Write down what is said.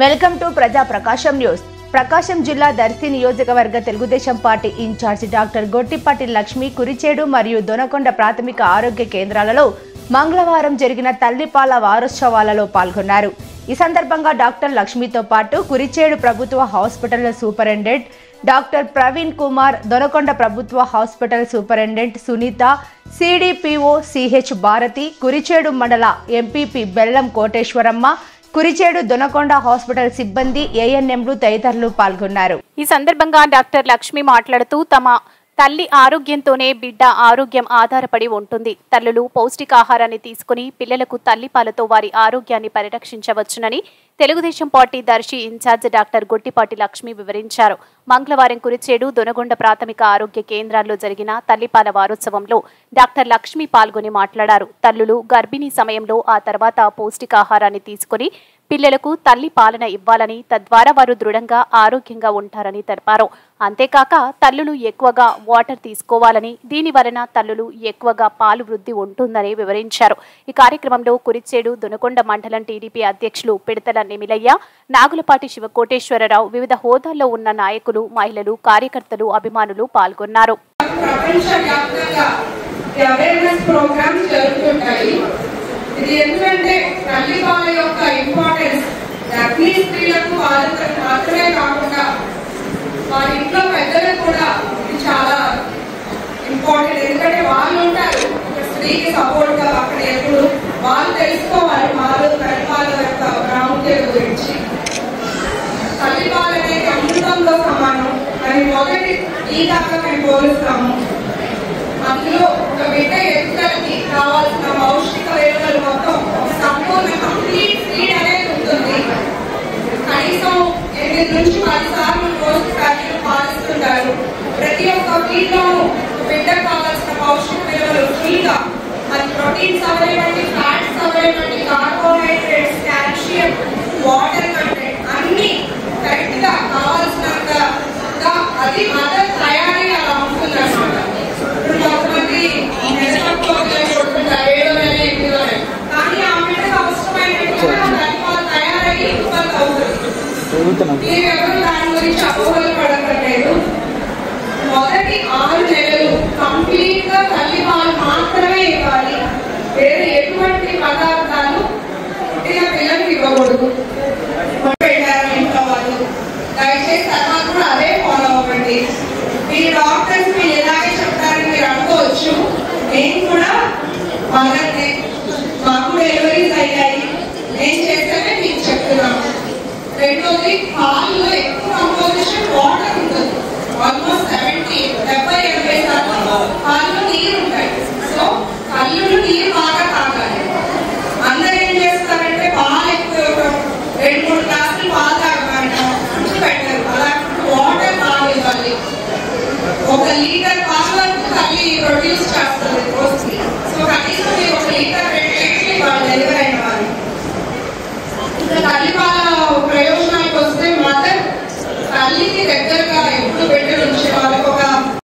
Welcome to ప్రజా ప్రకాశం news. ప్రకాశం జిల్లా దర్శి నియోజకవర్గ Telugu Desam party incharge doctor Gottipati Lakshmi Kurichedu మరియు దొనకొండ ప్రాథమిక ఆరోగ్య కేంద్రాలలో మంగళవారం జరిగిన తల్లిపాల వారోత్సవాలలో పాల్గొన్నారు. ఈ సందర్భంగా డాక్టర్ లక్ష్మితో పాటు కురిచేడు ప్రభుత్వ hospital superintendent doctor Praveen Kumar, Donakonda ప్రభుత్వ hospital superintendent Sunitha, CDPO CH Bharathi, Kurichedu మండల ఎంపీపీ బెల్లం కోటేశ్వరమ్మ, కురిచేడు దొనకొండ హాస్పిటల్ సిబ్బంది, ఏఎన్ఎంలు తదితరులు పాల్గొన్నారు. ఈ సందర్భంగా డాక్టర్ లక్ష్మి మాట్లాడుతూ తమ తల్లి ఆరోగ్యంతోనే బిడ్డ ఆరోగ్యం ఆధారపడి ఉంటుంది. తల్లులు పౌష్టికాహారాన్ని తీసుకుని పిల్లలకు తల్లిపాలతో వారి ఆరోగ్యాన్ని పరిరక్షించవచ్చునని Telugu Desam party Darsi in charge doctor Gottipati Lakshmi వివరించారు. మంగళవారం కురిచేడు దొనగొండ ప్రాథమిక ఆరోగ్య కేంద్రాల్లో జరిగిన తల్లిపాల వారోత్సవంలో డాక్టర్ లక్ష్మి పాల్గొని మాట్లాడారు. తల్లులు గర్భిణీ సమయంలో ఆ తర్వాత పౌష్టికాహారాన్ని తీసుకుని పిల్లలకు తల్లి పాలన ఇవ్వాలని, తద్వారా వారు దృఢంగా ఆరోగ్యంగా ఉంటారని తెలిపారు. అంతేకాక తల్లులు ఎక్కువగా వాటర్ తీసుకోవాలని, దీని వలన తల్లులు ఎక్కువగా పాలు వృద్ధి ఉంటుందని వివరించారు. ఈ కార్యక్రమంలో కురిచేడు దొనకొండ మండలం టీడీపీ అధ్యక్షులు పిడతల నిమిలయ్య, నాగులపాటి శివకోటేశ్వరరావు, వివిధ హోదాల్లో ఉన్న నాయకులు, మహిళలు, కార్యకర్తలు, అభిమానులు పాల్గొన్నారు. ఇది ఎందుకంటే తల్లిపాల యొక్క ఇంపార్టెన్స్ గర్భిణీ స్త్రీలకు వాళ్ళకి మాత్రమే కాకుండా వారి ఇంట్లో పెద్దలకు కూడా ఇది చాలా ఇంపార్టెంట్. ఎందుకంటే వాళ్ళు ఉంటారు స్త్రీకి సపోర్ట్ గా అక్కడ ఎప్పుడు వాళ్ళు తెలుసుకోవాలి తల్లిపాల యొక్క ప్రాముఖ్యత గురించి. తల్లిపాల అనేది అమృతంలో సమానం అని మొదటి ఈ దాకా మేము పోలుస్తాము. అందులో ఒక బిడ్డ ఎదుగుదలకి కావాల్సిన పౌష్టిక విలువలు మొత్తం సంపూర్ణ కంప్లీట్ ఫీడ్ అనేది ఉంటుంది. కనీసం 8 నుంచి 10 సార్లు రోజు తల్లిని పాలిస్తుంటారు. ప్రతి ఒక్క ఫీడ్ లోనూ బిడ్డకు కావాల్సిన పౌష్టిక విలువలు ఫుల్గా, అది ప్రోటీన్స్ అవైలబడి, ఫ్యాట్స్ అవైలబడి, కార్బోహైడ్రేట్స్, కాల్షియం, వాటర్ కంటెంట్ అన్ని కరెక్ట్ గా కావాల్సినంతగా అది మదర్ తయారీ అలా ఉంటుంది అన్నమాట. కొంతమంది కానీ ఆ బిడ్డకు అవసరమైనట్టుగా తల్లిపాలు తయారయ్యి ఉత్పత్తి అవుతుంది. మీరెవరు దాని గురించి అపోహలు పడకలేదు. మొదటి 6 నెలలు కంప్లీట్ గా తల్లిపాలు మాత్రమే ఇవ్వాలి. వేరే ఎటువంటి పదార్థాలు పుట్టిన పిల్లలకు ఇవ్వకూడదు. ఇంట్లో వాళ్ళు దయచేసి తర్వాత కూడా అదే ఫాలో అవ్వండి. మీ డాక్టర్స్ మీరు ఎలాగే చెప్తారని మీరు అనుకోవచ్చు. నేను కూడా మదర్నే, మాకు డెలివరీస్ అయ్యాయి, నేను చేస్తేనే మీకు చెప్తున్నాను. రెండోది, పాలు ఎక్కువ కంపోజిషన్ వాటర్ ఉంటుంది. ఆల్మోస్ట్ 70-80% పాలు